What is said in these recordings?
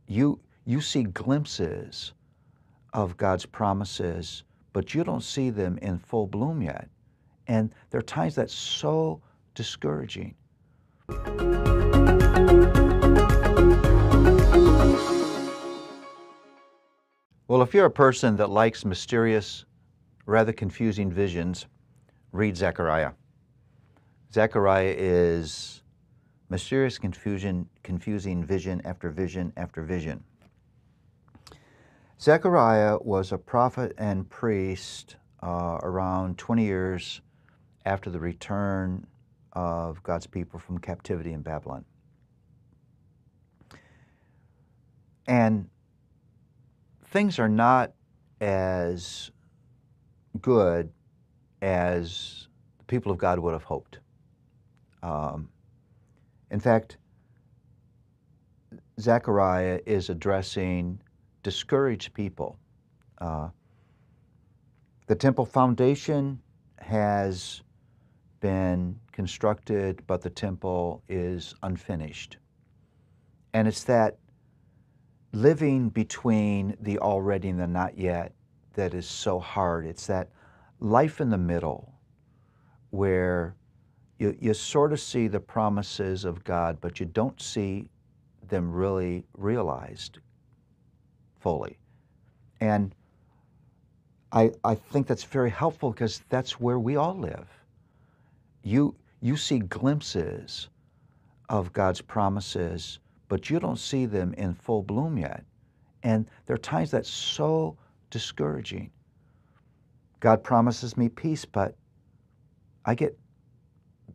you see glimpses of God's promises, but you don't see them in full bloom yet. And there are times that's so discouraging. Well, if you're a person that likes mysterious, rather confusing visions, read Zakharia. Zakharia is mysterious, confusing vision after vision after vision. Zakharia was a prophet and priest around 20 years after the return of God's people from captivity in Babylon. And things are not as good as the people of God would have hoped. In fact, Zakharia is addressing discouraged people. The temple foundation has been constructed, but the temple is unfinished. And it's that living between the already and the not yet that is so hard. It's that life in the middle where you sort of see the promises of God, but you don't see them really realized fully. And I think that's very helpful because that's where we all live. You see glimpses of God's promises, but you don't see them in full bloom yet. And there are times that's so discouraging. God promises me peace, but I get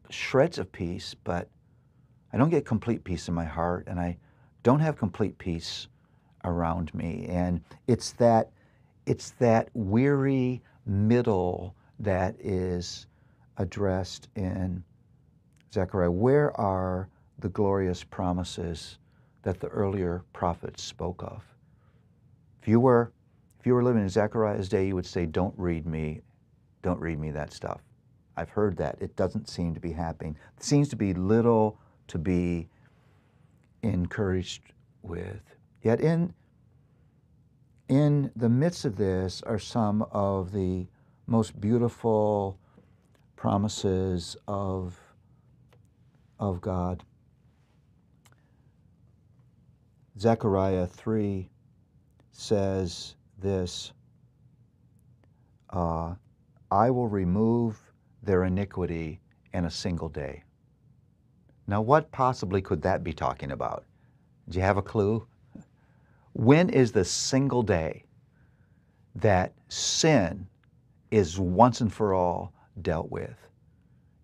shreds of peace, but I don't get complete peace in my heart, and I don't have complete peace around me. And it's that weary middle that is addressed in Zakharia. Where are the glorious promises that the earlier prophets spoke of? If you were living in Zechariah's day, you would say, don't read me that stuff. I've heard that. It doesn't seem to be happening. It seems to be little to be encouraged with. Yet in the midst of this are some of the most beautiful promises of God. Zechariah 3 says this, I will remove their iniquity in a single day. Now, what possibly could that be talking about? Do you have a clue? When is the single day that sin is once and for all dealt with?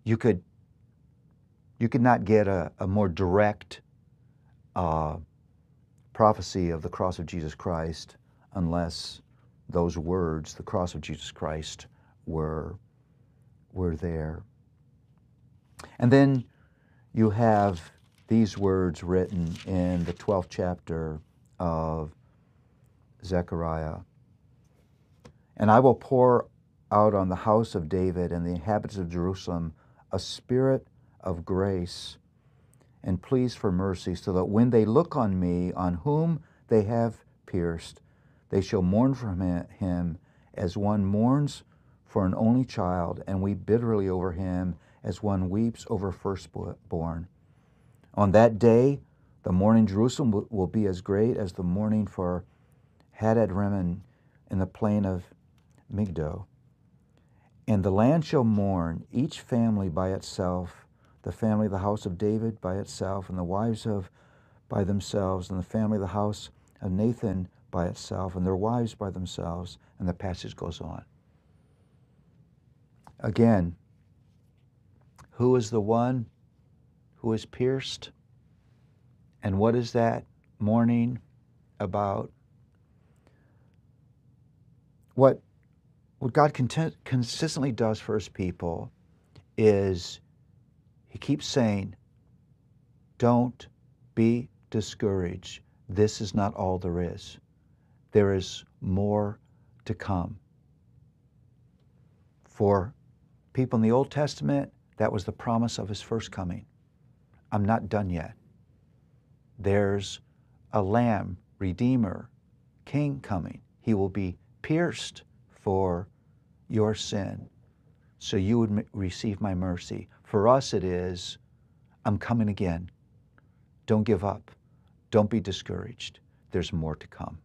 You could not get a more direct prophecy of the cross of Jesus Christ unless those words, the cross of Jesus Christ, were there. And then you have these words written in the 12th chapter of Zechariah. And I will pour out on the house of David and the inhabitants of Jerusalem a spirit of grace and pleas for mercy, so that when they look on me, on whom they have pierced, they shall mourn for him as one mourns for an only child, and weep bitterly over him as one weeps over firstborn. On that day, the mourning Jerusalem will be as great as the mourning for Hadad-rimmon in the plain of Megiddo. And the land shall mourn, each family by itself, the family of the house of David by itself, and the wives by themselves, and the family of the house of Nathan by itself, and their wives by themselves, and the passage goes on. Again, who is the one who is pierced? And what is that mourning about? What God consistently does for his people is he keeps saying, don't be discouraged. This is not all there is. There is more to come. For people in the Old Testament, that was the promise of his first coming. I'm not done yet. There's a lamb Redeemer, King coming. He will be pierced for your sin, so you would receive my mercy. For us it is, I'm coming again. Don't give up. Don't be discouraged. There's more to come.